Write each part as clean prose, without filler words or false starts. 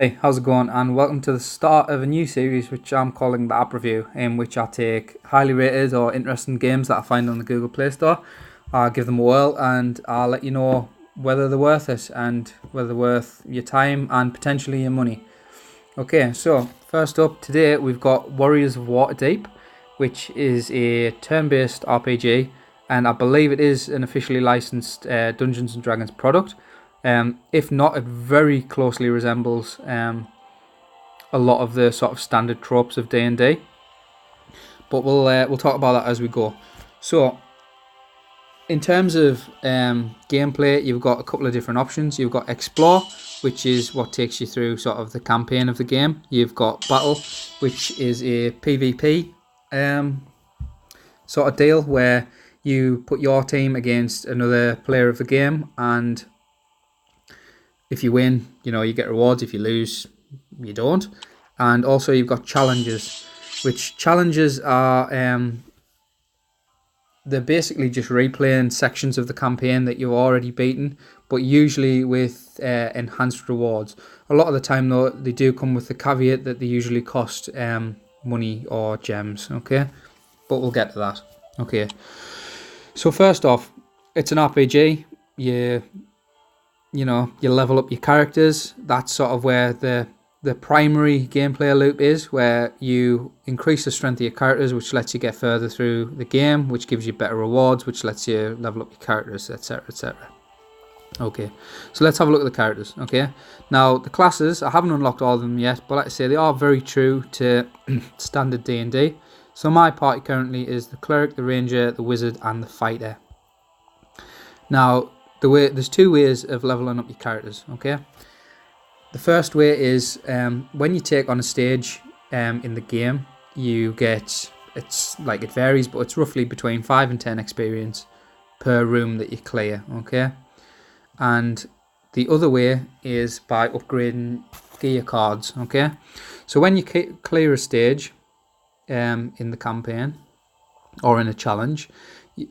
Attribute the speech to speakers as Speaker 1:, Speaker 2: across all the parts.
Speaker 1: Hey, how's it going? And welcome to the start of a new series which I'm calling the App Review, in which I take highly rated or interesting games that I find on the Google Play Store. I'll give them a whirl and I'll let you know whether they're worth it and whether they're worth your time and potentially your money. Okay, so first up today we've got Warriors of Warterdeep, which is a turn-based RPG, and I believe it is an officially licensed Dungeons and Dragons product. If not, it very closely resembles a lot of the sort of standard tropes of D&D. But we'll talk about that as we go. So, in terms of gameplay, you've got a couple of different options. You've got Explore, which is what takes you through sort of the campaign of the game. You've got Battle, which is a PvP sort of deal where you put your team against another player of the game, and if you win, you get rewards. If you lose, you don't. And also you've got challenges, which challenges are they're basically just replaying sections of the campaign that you've already beaten, but usually with enhanced rewards. A lot of the time though, they do come with the caveat that they usually cost money or gems, okay? But we'll get to that. Okay. So first off, it's an RPG. You level up your characters. That's sort of where the primary gameplay loop is, where you increase the strength of your characters, which lets you get further through the game, which gives you better rewards, which lets you level up your characters, etc, etc. Okay, so let's have a look at the characters. Okay, now the classes, I haven't unlocked all of them yet, but like I say, they are very true to standard D&D. So my party currently is the cleric, the ranger, the wizard, and the fighter. Now, there's two ways of leveling up your characters, okay? The first way is when you take on a stage in the game, you get, it varies, but it's roughly between 5 and 10 experience per room that you clear, okay? And the other way is by upgrading gear cards, okay? So when you clear a stage in the campaign or in a challenge,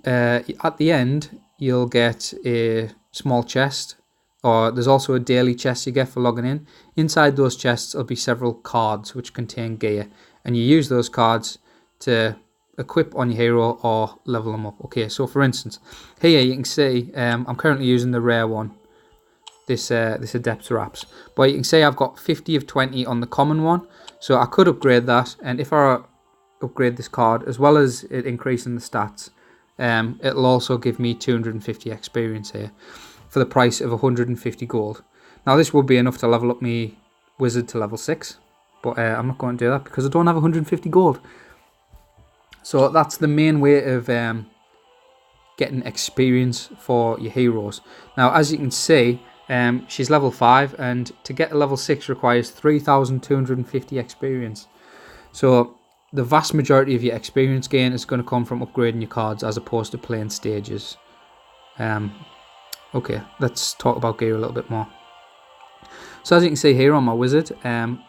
Speaker 1: at the end, you'll get a small chest, or there's also a daily chest you get for logging in. Inside those chests will be several cards which contain gear, and you use those cards to equip on your hero or level them up. Okay, so for instance, here you can see I'm currently using the rare one, this Adept Wraps, but you can see I've got 50 of 20 on the common one, so I could upgrade that, and if I upgrade this card, as well as it increasing the stats, it'll also give me 250 experience here for the price of 150 gold. Now this would be enough to level up my wizard to level 6, but I'm not going to do that because I don't have 150 gold. So that's the main way of getting experience for your heroes. Now as you can see, she's level 5, and to get to level 6 requires 3,250 experience. So the vast majority of your experience gain is going to come from upgrading your cards as opposed to playing stages. Okay, let's talk about gear a little bit more. So as you can see here on my wizard, her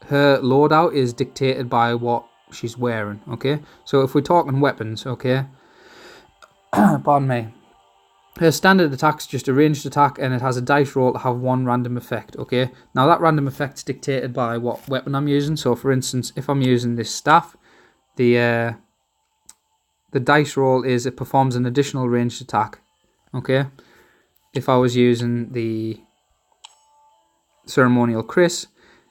Speaker 1: loadout is dictated by what she's wearing, okay? So if we're talking weapons, okay, pardon me, her standard attack's just a ranged attack, and it has a dice roll to have one random effect, okay? Now that random effect's dictated by what weapon I'm using. So for instance, if I'm using this staff, the dice roll is it performs an additional ranged attack, okay? If I was using the ceremonial Chris,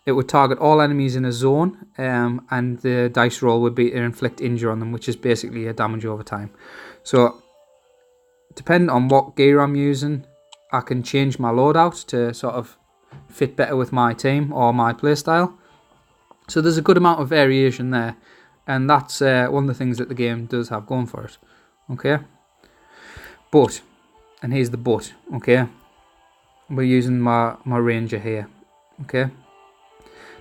Speaker 1: it would target all enemies in a zone, and the dice roll would be to inflict injury on them, which is basically a damage over time. So depending on what gear I'm using, I can change my loadout to sort of fit better with my team or my playstyle. So there's a good amount of variation there, and that's one of the things that the game does have going for it. Okay, but, and here's the but, okay, we're using my ranger here. Okay,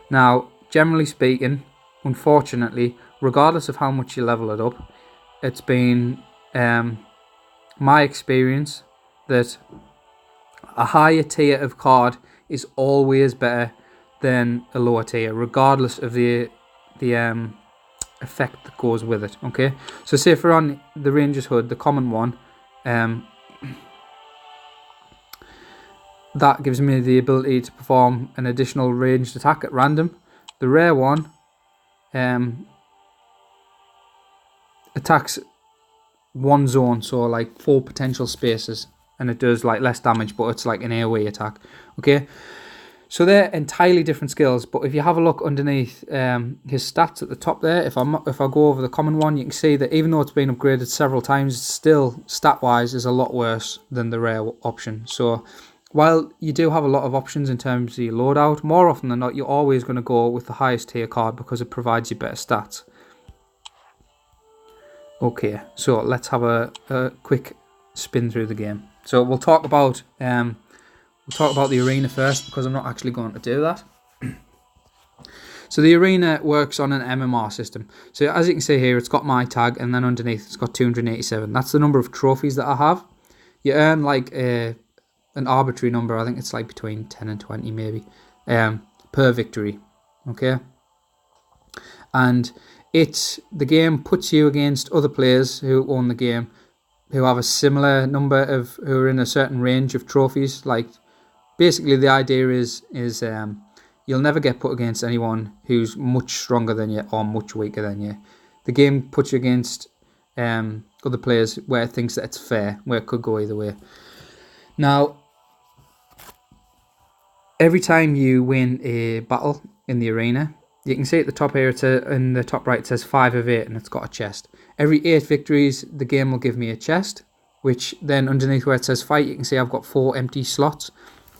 Speaker 1: now generally speaking, unfortunately, regardless of how much you level it up, it's been my experience that a higher tier of card is always better than a lower tier, regardless of the effect that goes with it. Okay, so say if we're on the Ranger's Hood, the common one, that gives me the ability to perform an additional ranged attack at random. The rare one attacks one zone, so like 4 potential spaces, and it does like less damage, but it's like an AoE attack. Okay, so they're entirely different skills, but if you have a look underneath his stats at the top there, if I go over the common one, you can see that even though it's been upgraded several times, it's still stat-wise is a lot worse than the rare option. So while you do have a lot of options in terms of your loadout, more often than not, you're always going to go with the highest tier card because it provides you better stats. Okay, so let's have a quick spin through the game. So we'll talk about the arena first, because I'm not actually going to do that. So the arena works on an MMR system. So as you can see here, it's got my tag, and then underneath it's got 287. That's the number of trophies that I have. You earn like an arbitrary number. I think it's like between 10 and 20 maybe per victory. Okay, and the game puts you against other players who own the game, who have a similar number of, who are in a certain range of trophies. Like, basically the idea is you'll never get put against anyone who's much stronger than you or much weaker than you. The game puts you against other players where it thinks that it's fair, where it could go either way. Now, every time you win a battle in the arena, you can see at the top here, in the top right, it says 5 of 8, and it's got a chest. Every 8 victories, the game will give me a chest, which then underneath where it says fight, you can see I've got 4 empty slots.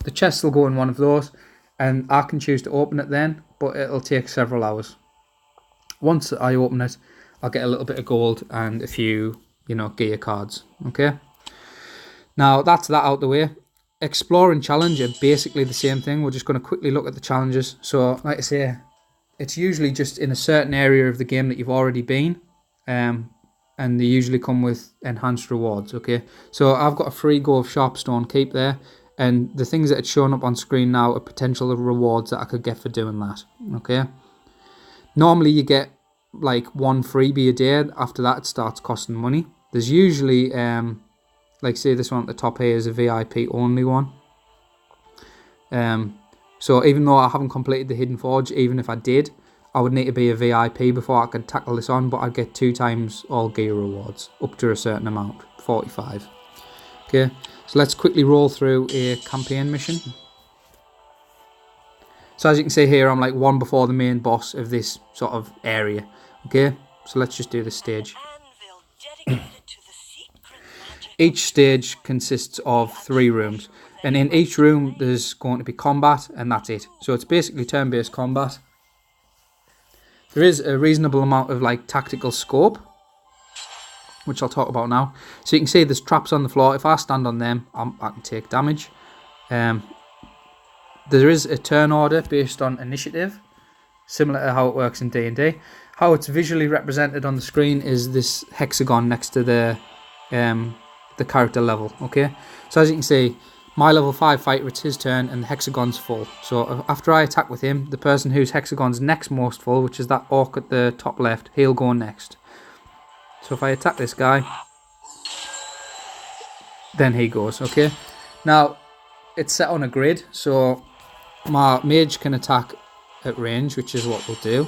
Speaker 1: The chest will go in one of those, and I can choose to open it then, but it'll take several hours. Once I open it, I'll get a little bit of gold and a few, gear cards. Okay. Now that's that out the way. Explore and challenge are basically the same thing. We're just going to quickly look at the challenges. So, like I say, it's usually just in a certain area of the game that you've already been, and they usually come with enhanced rewards. Okay, so I've got a free go of Sharpstone Keep there, and the things that it's showing up on screen now are potential rewards that I could get for doing that. Okay, normally you get like 1 freebie a day. After that, it starts costing money. There's usually like say this one at the top here is a VIP only one. So even though I haven't completed the Hidden Forge, even if I did, I would need to be a VIP before I could tackle this on, but I'd get 2 times all gear rewards, up to a certain amount, 45. Okay, so let's quickly roll through a campaign mission. So as you can see here, I'm like 1 before the main boss of this sort of area. Okay, so let's just do this stage. Each stage consists of 3 rooms, and in each room there's going to be combat, and that's it. So it's basically turn-based combat. There is a reasonable amount of like tactical scope, which I'll talk about now. So you can see there's traps on the floor. If I stand on them, I can take damage. There is a turn order based on initiative, similar to how it works in D&D. How it's visually represented on the screen is this hexagon next to the character level. Okay, so as you can see, my level 5 fighter, it's his turn and the hexagon's full. So after I attack with him, the person whose hexagon's next most full, which is that orc at the top left, he'll go next. So if I attack this guy, then he goes. Okay, now it's set on a grid, so my mage can attack at range, which is what we'll do.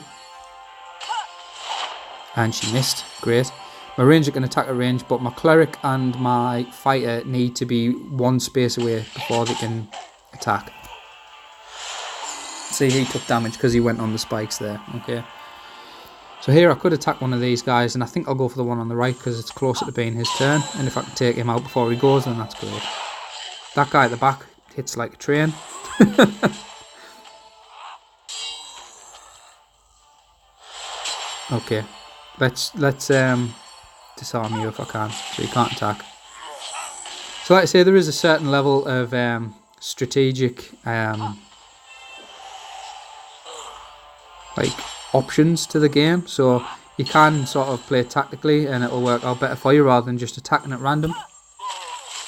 Speaker 1: And she missed, great. My ranger can attack at range, but my cleric and my fighter need to be 1 space away before they can attack. See, he took damage because he went on the spikes there. Okay, so here I could attack one of these guys, and I think I'll go for the one on the right because it's closer to being his turn, and if I can take him out before he goes, then that's great. That guy at the back hits like a train. Okay, let's disarm you if I can, so you can't attack. So like I say, there is a certain level of strategic like options to the game, so you can sort of play tactically and it'll work out better for you rather than just attacking at random.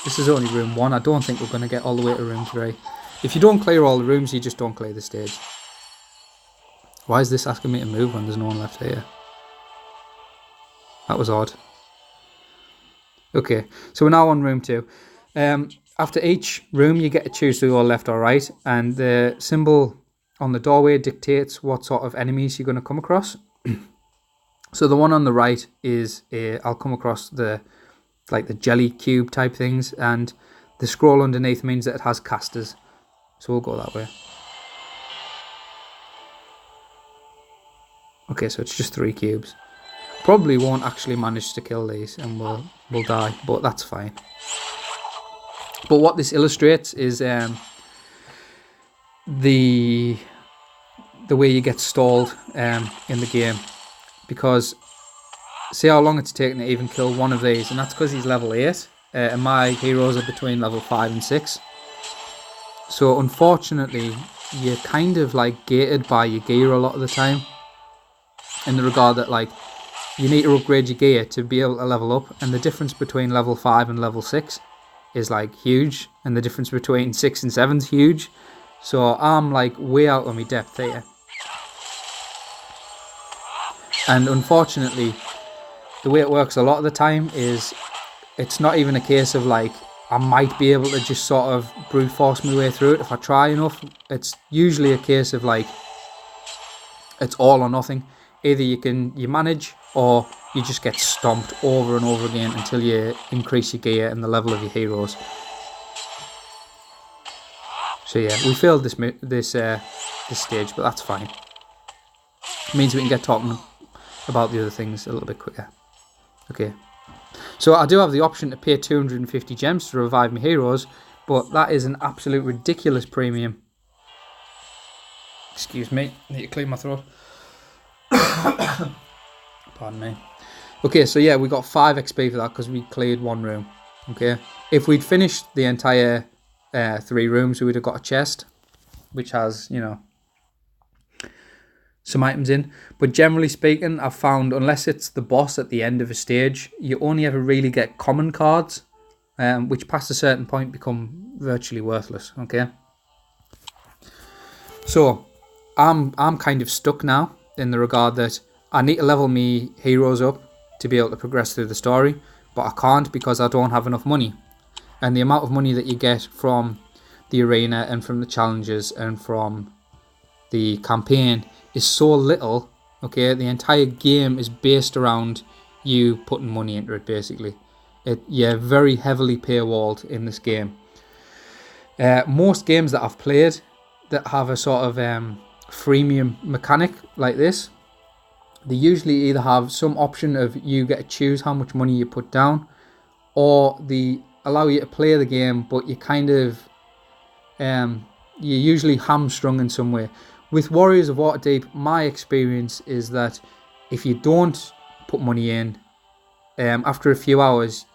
Speaker 1: This is only room 1. I don't think we're going to get all the way to room 3. If you don't clear all the rooms, you just don't clear the stage. Why is this asking me to move when there's no one left here? That was odd. Okay, so we're now on room 2. After each room, you get to choose to go left or right, and the symbol on the doorway dictates what sort of enemies you're going to come across. So the one on the right is I'll come across the jelly cube type things, and the scroll underneath means that it has casters. So we'll go that way. Okay, so it's just 3 cubes. Probably won't actually manage to kill these, and we'll die, but that's fine. But what this illustrates is the way you get stalled in the game, because see how long it's taken to even kill one of these, and that's because he's level 8 and my heroes are between level 5 and 6. So unfortunately you're kind of like gated by your gear a lot of the time, in the regard that like you need to upgrade your gear to be able to level up, and the difference between level 5 and level 6 is like huge, and the difference between 6 and 7 is huge. So I'm like way out of my depth here, and unfortunately the way it works a lot of the time is it's not even a case of like I might be able to just sort of brute force my way through it if I try enough. It's usually a case of like it's all or nothing. Either you manage, or you just get stomped over and over again until you increase your gear and the level of your heroes. So yeah, we failed this stage, but that's fine. It means we can get talking about the other things a little bit quicker. Okay, so I do have the option to pay 250 gems to revive my heroes, but that is an absolute ridiculous premium. Excuse me, I need to clear my throat. Pardon me. Okay, so yeah, we got 5 XP for that because we cleared 1 room. Okay, if we'd finished the entire 3 rooms, we would have got a chest which has, you know, some items in. But generally speaking, I've found unless it's the boss at the end of a stage, you only ever really get common cards, which past a certain point become virtually worthless. Okay, so I'm kind of stuck now, in the regard that I need to level me heroes up to be able to progress through the story, but I can't because I don't have enough money. And the amount of money that you get from the arena and from the challenges and from the campaign is so little. Okay, the entire game is based around you putting money into it, basically. You're very heavily paywalled in this game. Most games that I've played that have a sort of freemium mechanic like this, they usually either have some option of you get to choose how much money you put down, or they allow you to play the game, but you kind of you're usually hamstrung in some way. With Warriors of Warterdeep, my experience is that if you don't put money in, after a few hours,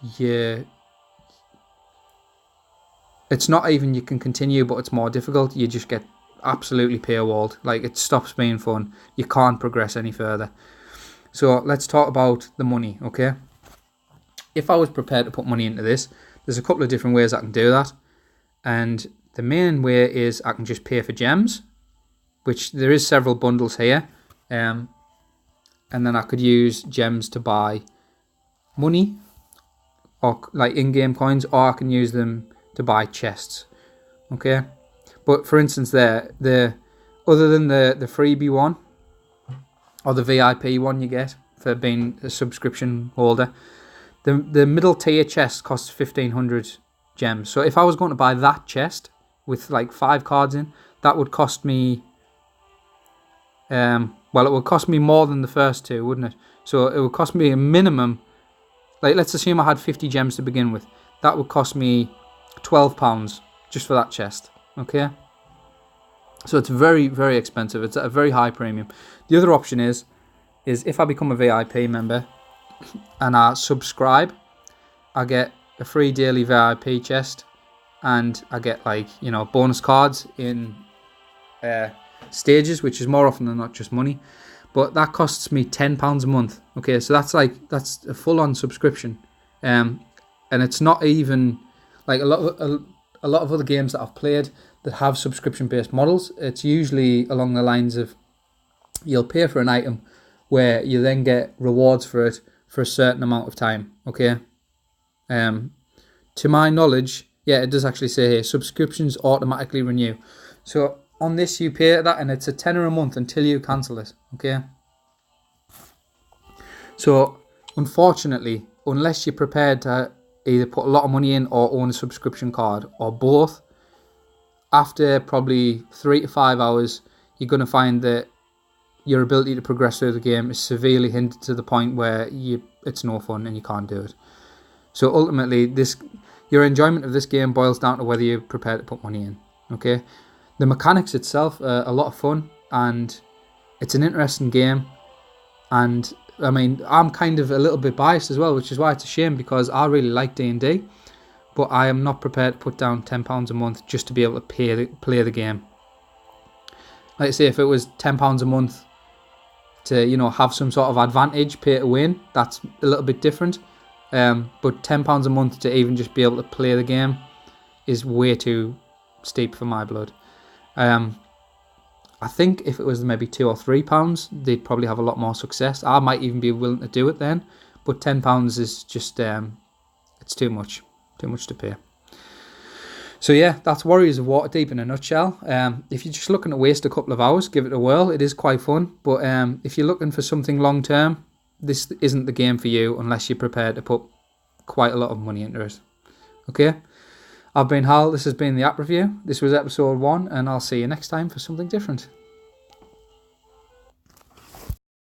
Speaker 1: it's not even you can continue, but it's more difficult. You just get absolutely paywalled. Like, it stops being fun. You can't progress any further. So let's talk about the money, okay? If I was prepared to put money into this, there's a couple of different ways I can do that. And the main way is I can just pay for gems, which there is several bundles here. And then I could use gems to buy money, or like in-game coins, or I can use them to buy chests, okay? But for instance, other than the freebie one, or the VIP one you get for being a subscription holder, the middle tier chest costs 1,500 gems. So if I was going to buy that chest with like 5 cards in, that would cost me, it would cost me more than the first 2, wouldn't it? So it would cost me a minimum, like let's assume I had 50 gems to begin with. That would cost me £12 just for that chest, okay? So it's very, very expensive. It's at a very high premium. The other option is if I become a VIP member and I subscribe, I get a free daily VIP chest, and I get, like, you know, bonus cards in stages, which is more often than not just money. But that costs me £10 a month. Okay, so that's a full-on subscription, and it's not even like a lot of other games that I've played that have subscription-based models. It's usually along the lines of you'll pay for an item where you then get rewards for it for a certain amount of time. Okay, to my knowledge, Yeah, it does actually say here, subscriptions automatically renew. So on this you pay that, and it's a tenner a month until you cancel it, okay? So unfortunately, unless you're prepared to either put a lot of money in or own a subscription card, or both, after probably 3 to 5 hours, you're going to find that your ability to progress through the game is severely hindered to the point where it's no fun and you can't do it. So ultimately, your enjoyment of this game boils down to whether you're prepared to put money in. Okay, the mechanics itself are a lot of fun, and it's an interesting game. And I mean, I'm kind of a little bit biased as well, which is why it's a shame, because I really like D&D, but I am not prepared to put down £10 a month just to be able to play the game. Like I say, if it was £10 a month to have some sort of advantage, pay to win, that's a little bit different. But £10 a month to even just be able to play the game is way too steep for my blood. I think if it was maybe £2 or £3, they'd probably have a lot more success. I might even be willing to do it then, but £10 is just it's too much to pay. So yeah, that's Warriors of Waterdeep in a nutshell. If you're just looking to waste a couple of hours, give it a whirl. It is quite fun, but if you're looking for something long term, this isn't the game for you unless you're prepared to put quite a lot of money into it. Okay, I've been Hal. This has been the app review. This was episode 1, and I'll see you next time for something different.